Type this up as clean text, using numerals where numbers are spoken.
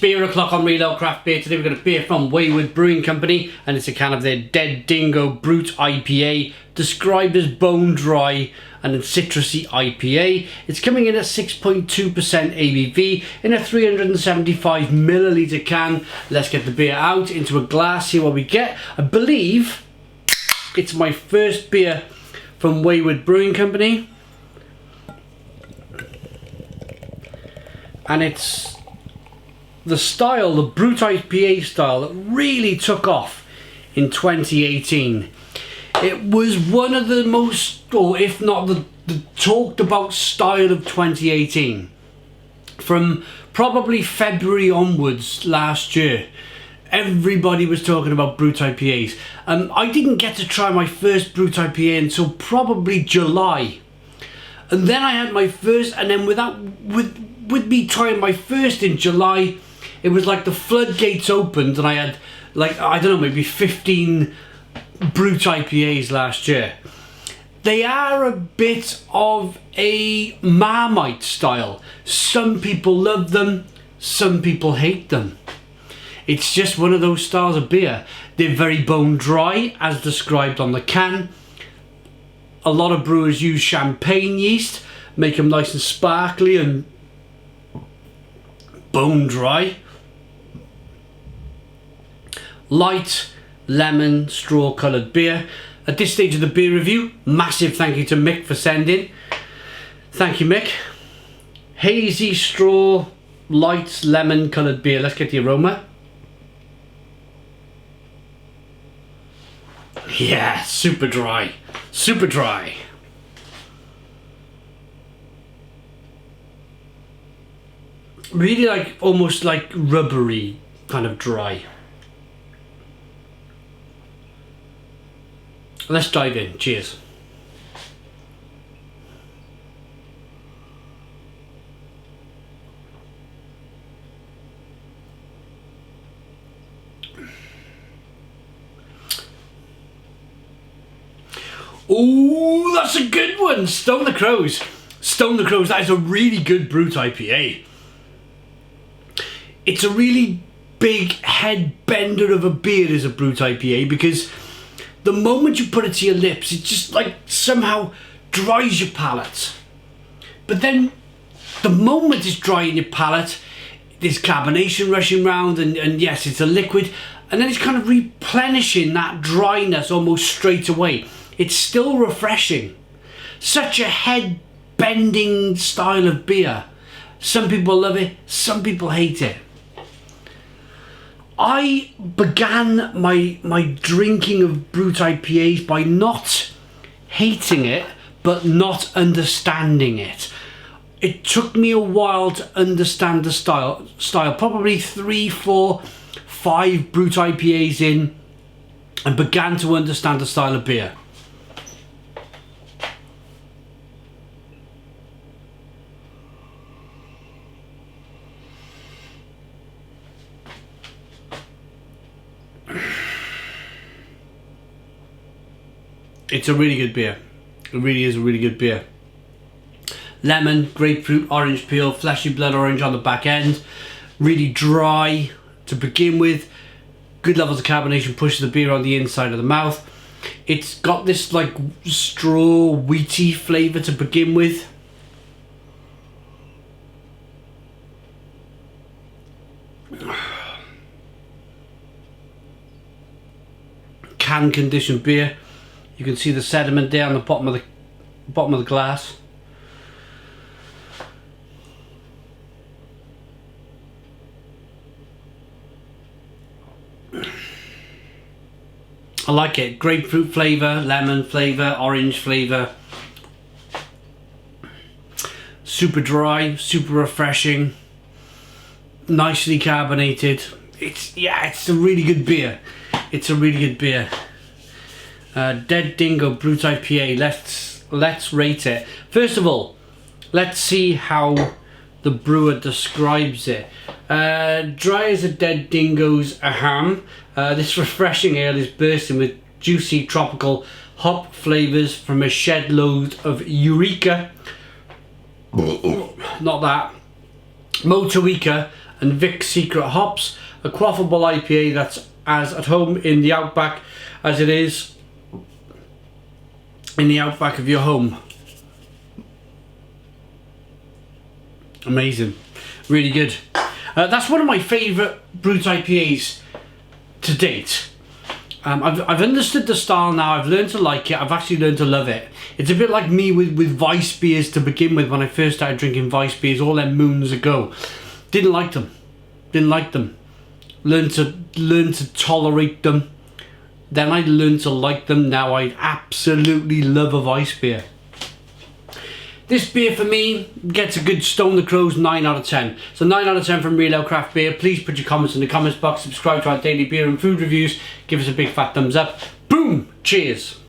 beer o'clock on Real Craft Beer. Today we've got a beer from Wayward Brewing Company, and it's a can of their Dead Dingo Brut IPA, described as bone dry and a citrusy IPA. It's coming in at 6.2% ABV in a 375 milliliter can. Let's get the beer out into a glass, see what we get. I believe it's my first beer from Wayward Brewing Company, and it's the style, the Brut IPA style, that really took off in 2018. It was one of the most, or if not the talked about style of 2018. From probably February onwards last year, everybody was talking about Brut IPAs. I didn't get to try my first Brut IPA until probably July. And then I had my first, and then with me trying my first in July, it was like the floodgates opened and I had, like, I don't know, maybe 15 Brut IPAs last year. They are a bit of a Marmite style. Some people love them, some people hate them. It's just one of those styles of beer. They're very bone dry, as described on the can. A lot of brewers use champagne yeast, make them nice and sparkly and bone dry. Light lemon straw coloured beer. At this stage of the beer review, massive thank you to Mick for sending. Thank you, Mick. Hazy straw, light lemon coloured beer. Let's get the aroma. Yeah, super dry. Super dry. Really, like, almost like rubbery kind of dry. Let's dive in. Cheers. Oh, that's a good one. Stone the Crows. Stone the Crows. That is a really good Brut IPA. It's a really big head bender of a beer, is a Brut IPA, because the moment you put it to your lips, it just like somehow dries your palate. But then the moment it's dry in your palate, there's carbonation rushing round, and yes, it's a liquid, and then it's kind of replenishing that dryness almost straight away. It's still refreshing. Such a head bending style of beer. Some people love it, some people hate it. I began my drinking of Brut IPAs by not hating it, but not understanding it. It took me a while to understand the style. Probably 3, 4, 5 Brut IPAs in, and began to understand the style of beer. It's a really good beer. It really is a really good beer. Lemon, grapefruit, orange peel, fleshy blood orange on the back end. Really dry to begin with. Good levels of carbonation pushes the beer on the inside of the mouth. It's got this like straw, wheaty flavour to begin with. Can conditioned beer. You can see the sediment there on the bottom of the glass. I like it. Grapefruit flavour, lemon flavour, orange flavour. Super dry, super refreshing, nicely carbonated. It's a really good beer. It's a really good beer. Dead Dingo Brut IPA. Let's rate it. First of all, let's see how the brewer describes it. Dry as a dead dingo's a ham. This refreshing ale is bursting with juicy tropical hop flavours from a shed load of Eureka. Not that. Motueka and Vic's Secret hops. A quaffable IPA that's as at home in the outback as it is in the outback of your home. Amazing, really good. That's one of my favourite Brut IPAs to date. I've understood the style now, I've learned to like it, I've actually learned to love it. It's a bit like me with Weiss beers to begin with. When I first started drinking Weiss beers all them moons ago, didn't like them. Learned to tolerate them. Then I learned to like them. Now I absolutely love a Weiss beer. This beer for me gets a good Stone the Crows 9 out of 10. So 9 out of 10 from Real Ale Craft Beer. Please put your comments in the comments box. Subscribe to our daily beer and food reviews. Give us a big fat thumbs up. Boom! Cheers!